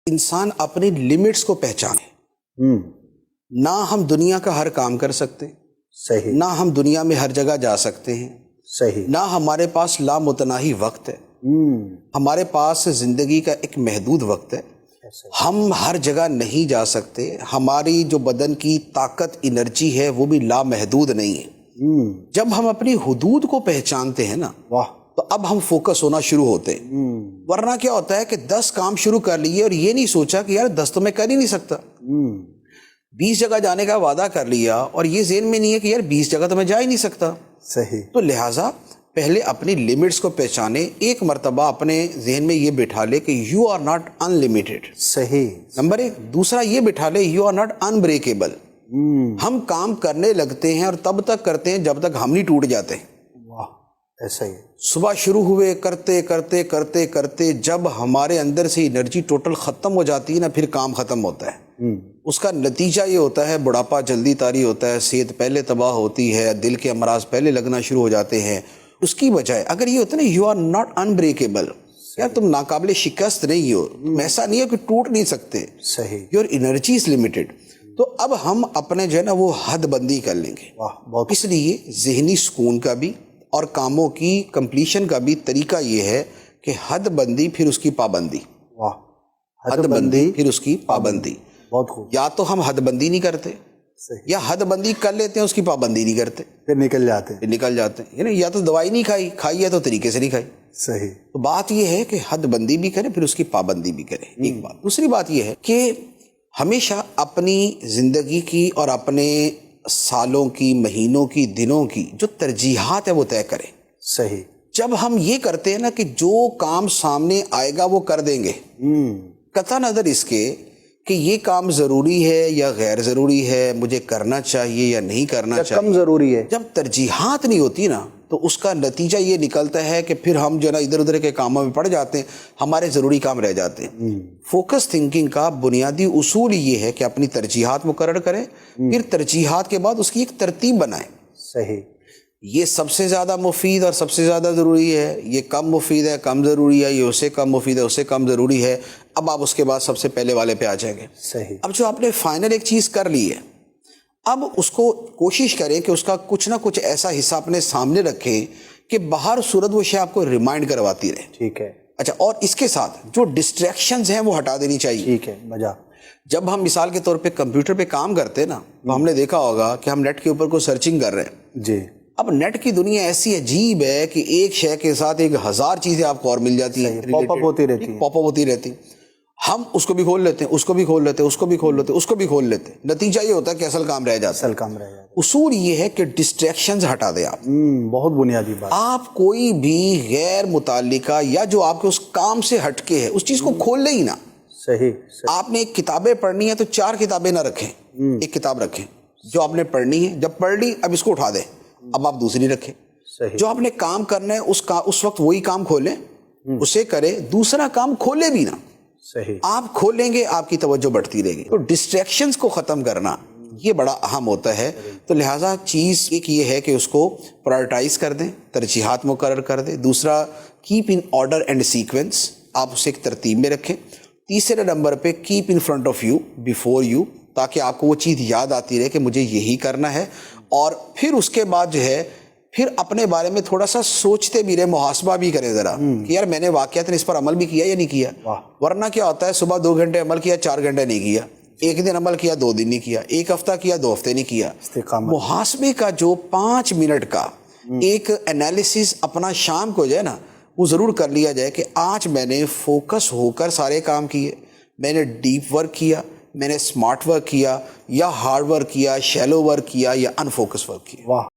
انسان اپنی لمٹس کو پہچانے. نہ ہم دنیا کا ہر کام کر سکتے، صحیح. نہ ہم دنیا میں ہر جگہ جا سکتے ہیں، صحیح. نہ ہمارے پاس لامتناہی وقت ہے. ہمارے پاس زندگی کا ایک محدود وقت ہے. ہم ہر جگہ نہیں جا سکتے. ہماری جو بدن کی طاقت انرجی ہے وہ بھی لامحدود نہیں ہے. جب ہم اپنی حدود کو پہچانتے ہیں نا، واہ، تو اب ہم فوکس ہونا شروع ہوتے ہیں. ورنہ کیا ہوتا ہے کہ 10 کام شروع کر لیے اور یہ نہیں سوچا کہ یار 10 تو میں کر ہی نہیں سکتا. 20 جگہ جانے کا وعدہ کر لیا اور یہ ذہن میں نہیں ہے کہ یار 20 جگہ تو میں جا ہی نہیں سکتا. صحیح. تو لہٰذا پہلے اپنی لمٹس کو پہچانے. ایک مرتبہ اپنے ذہن میں یہ بٹھا لے کہ یو آر ناٹ انلمیٹڈ. صحیح. نمبر 1. دوسرا یہ بٹھا لے یو آر ناٹ انبریکیبل. ہم کام کرنے لگتے ہیں اور تب تک کرتے ہیں جب تک ہم نہیں ٹوٹ جاتے. واہ، ایسا ہی. صبح شروع ہوئے کرتے کرتے کرتے کرتے جب ہمارے اندر سے انرجی ٹوٹل ختم ہو جاتی ہے نا، پھر کام ختم ہوتا ہے. اس کا نتیجہ یہ ہوتا ہے بڑھاپا جلدی طاری ہوتا ہے، صحت پہلے تباہ ہوتی ہے، دل کے امراض پہلے لگنا شروع ہو جاتے ہیں. اس کی بجائے اگر یہ ہوتا ہے نا یو آر ناٹ انبریکیبل، یار تم ناقابل شکست نہیں ہو، تم ایسا نہیں ہے کہ ٹوٹ نہیں سکتے. صحیح. Your energy is limited. تو اب ہم اپنے جو ہے نا وہ حد بندی کر لیں گے. واہ، بہت. اس لیے ذہنی سکون کا بھی اور کاموں کی کمپلیشن کا بھی طریقہ یہ ہے کہ حد بندی پھر اس کی پابندی. واہ، حد بندی پھر اس کی پابندی. بہت خوب. یا تو ہم حد بندی نہیں کرتے، صحیح. یا حد بندی کر لیتے ہیں اس کی پابندی نہیں کرتے، پھر نکل جاتے. پھر نکل جاتے ہیں. یعنی یا تو دوائی نہیں کھائی، کھائی ہے تو طریقے سے نہیں کھائی. صحیح. تو بات یہ ہے کہ حد بندی بھی کرے پھر اس کی پابندی بھی کرے. ایک بات. دوسری بات یہ ہے کہ ہمیشہ اپنی زندگی کی اور اپنے سالوں کی، مہینوں کی، دنوں کی جو ترجیحات ہے وہ طے کریں. صحیح. جب ہم یہ کرتے ہیں نا کہ جو کام سامنے آئے گا وہ کر دیں گے، قطع نظر اس کے کہ یہ کام ضروری ہے یا غیر ضروری ہے، مجھے کرنا چاہیے یا نہیں کرنا چاہیے، کم ضروری ہے. جب ترجیحات نہیں ہوتی نا تو اس کا نتیجہ یہ نکلتا ہے کہ پھر ہم جو ہے نا ادھر ادھر کے کاموں میں پڑ جاتے ہیں، ہمارے ضروری کام رہ جاتے ہیں. فوکس تھنکنگ کا بنیادی اصول یہ ہے کہ اپنی ترجیحات مقرر کریں، پھر ترجیحات کے بعد اس کی ایک ترتیب بنائیں. صحیح. یہ سب سے زیادہ مفید اور سب سے زیادہ ضروری ہے، یہ کم مفید ہے، کم ضروری ہے، یہ اسے کم مفید ہے، اسے کم ضروری ہے. اب آپ اس کے بعد سب سے پہلے والے پہ آ جائیں گے. صحیح. اب جو آپ نے فائنل ایک چیز کر لی ہے، اب اس کو کوشش کریں کہ اس کا کچھ نہ کچھ ایسا حصہ اپنے سامنے رکھیں کہ باہر صورت وہ شے آپ کو ریمائنڈ کرواتی رہے. ٹھیک ہے. اچھا، اور اس کے ساتھ جو ڈسٹریکشنز ہیں وہ ہٹا دینی چاہیے. ٹھیک ہے. مزہ. جب ہم مثال کے طور پہ کمپیوٹر پہ کام کرتے ہیں نا، تو ہم نے دیکھا ہوگا کہ ہم نیٹ کے اوپر کوئی سرچنگ کر رہے ہیں. جی. اب نیٹ کی دنیا ایسی عجیب ہے کہ ایک شے کے ساتھ 1000 چیزیں آپ کو اور مل جاتی ہیں، پاپ اپ ہوتی رہتی ہیں. پاپ اپ ہوتی رہتی ہیں. ہم اس کو بھی کھول لیتے ہیں، اس کو بھی کھول لیتے ہیں، اس کو بھی کھول لیتے ہیں، اس کو بھی کھول لیتے ہیں. نتیجہ یہ ہوتا ہے کہ اصل کام رہ جاتا ہے. اصل کام رہ جاتا ہے. اصول یہ ہے کہ ڈسٹریکشنز ہٹا دیں آپ. بہت بنیادی بات. آپ کوئی بھی غیر متعلقہ یا جو آپ کے اس کام سے ہٹ کے ہے اس چیز کو کھول لیں ہی نا. صحیح. آپ نے ایک کتابیں پڑھنی ہے تو 4 کتابیں نہ رکھیں، ایک کتاب رکھیں جو آپ نے پڑھنی ہے. جب پڑھ لی اب اس کو اٹھا دیں، اب آپ دوسری رکھیں. صحیح. جو آپ نے کام کرنا ہے اس وقت وہی کام کھولیں، اسے کریں. دوسرا کام کھولے بھی نا. صحیح. آپ کھولیں گے آپ کی توجہ بڑھتی رہے گی. تو ڈسٹریکشنز کو ختم کرنا یہ بڑا اہم ہوتا ہے. تو لہٰذا چیز ایک یہ ہے کہ اس کو پرائرٹائز کر دیں، ترجیحات مقرر کر دیں. دوسرا، keep in order and sequence, آپ اسے ایک ترتیب میں رکھیں. تیسرے نمبر پہ keep in front of you, before you, تاکہ آپ کو وہ چیز یاد آتی رہے کہ مجھے یہی کرنا ہے. اور پھر اس کے بعد جو ہے پھر اپنے بارے میں تھوڑا سا سوچتے بھی رہے، محاسبہ بھی کریں ذرا کہ یار میں نے واقعات اس پر عمل بھی کیا یا نہیں کیا. ورنہ کیا ہوتا ہے صبح 2 گھنٹے عمل کیا، 4 گھنٹے نہیں کیا، ایک دن عمل کیا، 2 دن نہیں کیا، ایک ہفتہ کیا، 2 ہفتے نہیں کیا. محاسبے کا جو 5 منٹ کا ایک انالیسس اپنا شام کو جو ہے نا وہ ضرور کر لیا جائے کہ آج میں نے فوکس ہو کر سارے کام کیے، میں نے ڈیپ ورک کیا، میں نے اسمارٹ ورک کیا یا ہارڈ ورک کیا، شیلو ورک کیا یا ان فوکس ورک کیا.